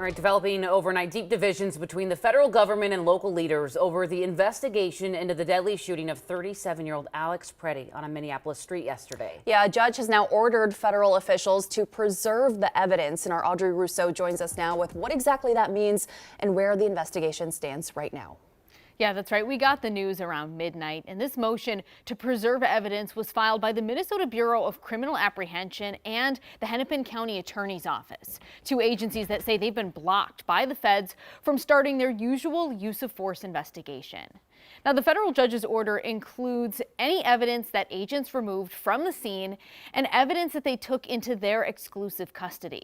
All right, developing overnight, deep divisions between the federal government and local leaders over the investigation into the deadly shooting of 37-year-old Alex Preddy on a Minneapolis street yesterday. Yeah, a judge has now ordered federal officials to preserve the evidence. And our Audrey Rousseau joins us now with what exactly that means and where the investigation stands right now. Yeah, that's right. We got the news around midnight, and this motion to preserve evidence was filed by the Minnesota Bureau of Criminal Apprehension and the Hennepin County Attorney's Office, two agencies that say they've been blocked by the feds from starting their usual use of force investigation. Now, the federal judge's order includes any evidence that agents removed from the scene and evidence that they took into their exclusive custody.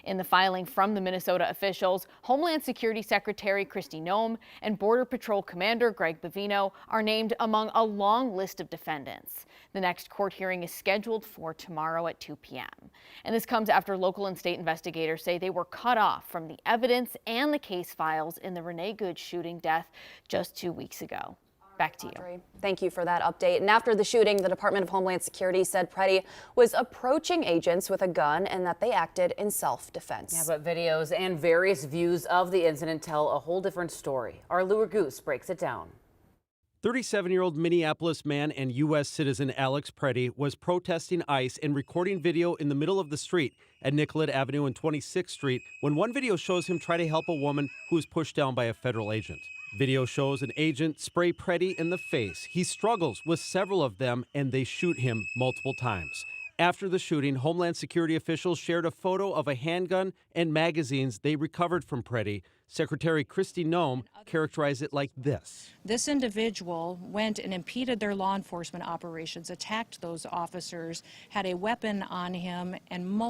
In the filing from the Minnesota officials, Homeland Security Secretary Kristi Noem and Border Patrol Commander Greg Bavino are named among a long list of defendants. The next court hearing is scheduled for tomorrow at 2 p.m. And this comes after local and state investigators say they were cut off from the evidence and the case files in the Renee Good shooting death just 2 weeks ago. Back to you. Thank you for that update. And after the shooting, the Department of Homeland Security said Preddy was approaching agents with a gun and that they acted in self-defense. Yeah, but videos and various views of the incident tell a whole different story. Our Lure Goose breaks it down. 37-year-old Minneapolis man and U.S. citizen Alex Preddy was protesting ICE and recording video in the middle of the street at Nicollet Avenue and 26th Street when one video shows him try to help a woman who was pushed down by a federal agent. Video shows an agent spray Preddy in the face. He struggles with several of them and they shoot him multiple times. After the shooting, Homeland Security officials shared a photo of a handgun and magazines they recovered from Preddy. Secretary Kristi Noem characterized it like this. This individual went and impeded their law enforcement operations, attacked those officers, had a weapon on him and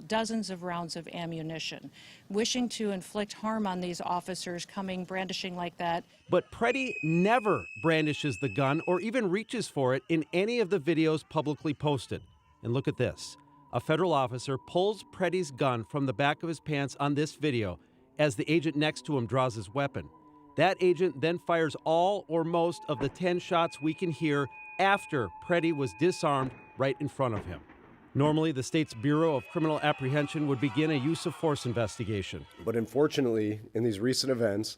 dozens of rounds of ammunition, wishing to inflict harm on these officers, brandishing like that. But Preddy never brandishes the gun or even reaches for it in any of the videos publicly posted. And look at this. A federal officer pulls Preddy's gun from the back of his pants on this video as the agent next to him draws his weapon. That agent then fires all or most of the 10 shots we can hear after Preddy was disarmed right in front of him. Normally, the state's Bureau of Criminal Apprehension would begin a use of force investigation. But unfortunately, in these recent events,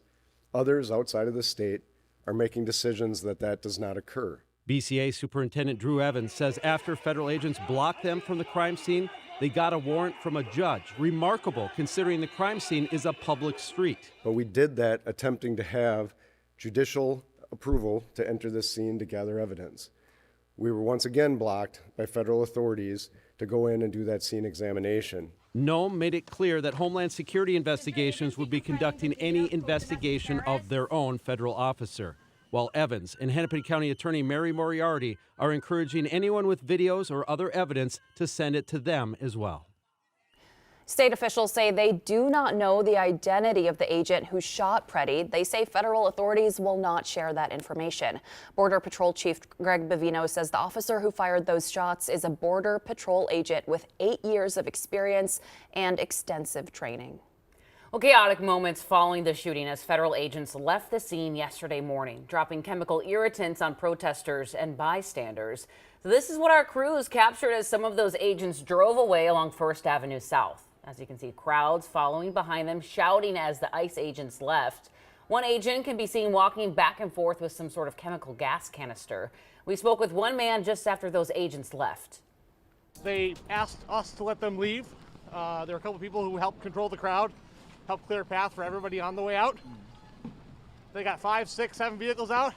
others outside of the state are making decisions that does not occur. BCA Superintendent Drew Evans says after federal agents blocked them from the crime scene, they got a warrant from a judge. Remarkable, considering the crime scene is a public street. But we did that attempting to have judicial approval to enter this scene to gather evidence. We were once again blocked by federal authorities to go in and do that scene examination. Noem made it clear that Homeland Security investigations would be conducting any investigation of their own federal officer, while Evans and Hennepin County Attorney Mary Moriarty are encouraging anyone with videos or other evidence to send it to them as well. State officials say they do not know the identity of the agent who shot Preddy. They say federal authorities will not share that information. Border Patrol Chief Greg Bavino says the officer who fired those shots is a Border Patrol agent with 8 years of experience and extensive training. Well, chaotic moments following the shooting as federal agents left the scene yesterday morning, dropping chemical irritants on protesters and bystanders. So this is what our crews captured as some of those agents drove away along First Avenue South. As you can see, crowds following behind them, shouting as the ICE agents left. One agent can be seen walking back and forth with some sort of chemical gas canister. We spoke with one man just after those agents left. They asked us to let them leave. There were a couple people who helped control the crowd, help clear a path for everybody on the way out. They got 5, 6, 7 vehicles out.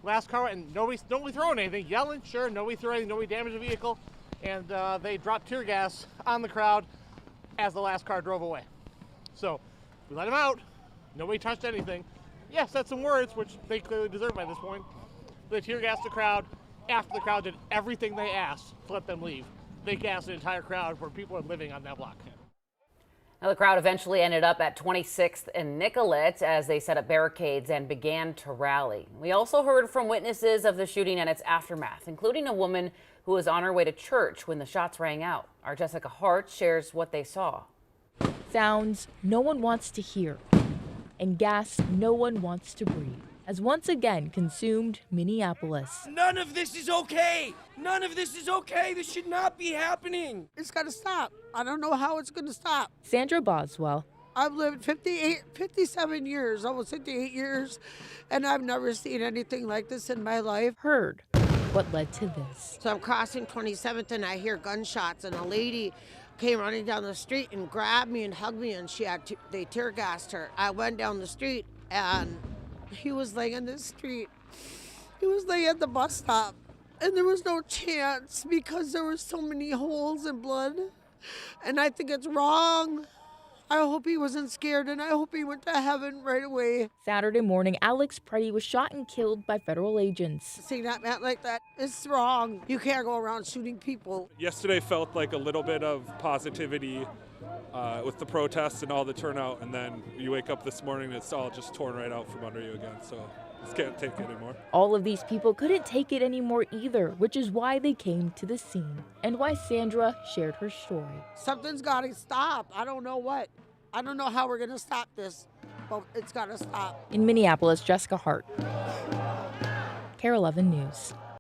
Last car, and nobody throwing anything, yelling, sure, nobody threw anything, nobody damaged the vehicle. And they dropped tear gas on the crowd as the last car drove away. So we let them out, nobody touched anything. Yeah, said some words, which they clearly deserve by this point. They tear gassed the crowd after the crowd did everything they asked to let them leave. They gassed the entire crowd where people are living on that block. Now, the crowd eventually ended up at 26th and Nicollet as they set up barricades and began to rally. We also heard from witnesses of the shooting and its aftermath, including a woman who was on her way to church when the shots rang out. Our Jessica Hart shares what they saw. Sounds no one wants to hear and gas no one wants to breathe has once again consumed Minneapolis. None of this is okay. None of this is okay. This should not be happening. It's got to stop. I don't know how it's going to stop. Sandra Boswell, I've lived 57 years, almost 58 years, and I've never seen anything like this in my life. Heard what led to this. So I'm crossing 27th and I hear gunshots, and a lady came running down the street and grabbed me and hugged me, and they tear gassed her. I went down the street and he was laying in the street. He was laying at the bus stop, and there was no chance because there were so many holes in blood. And I think it's wrong. I hope he wasn't scared, and I hope he went to heaven right away. Saturday morning, Alex Preddy was shot and killed by federal agents. Seeing that man like that is wrong. You can't go around shooting people. Yesterday felt like a little bit of positivity with the protests and all the turnout, and then you wake up this morning and it's all just torn right out from under you again. So just can't take it anymore. All of these people couldn't take it anymore either, which is why they came to the scene and why Sandra shared her story. Something's got to stop. I don't know what. I don't know how we're going to stop this, but it's got to stop. In Minneapolis, Jessica Hart, KARE 11 News.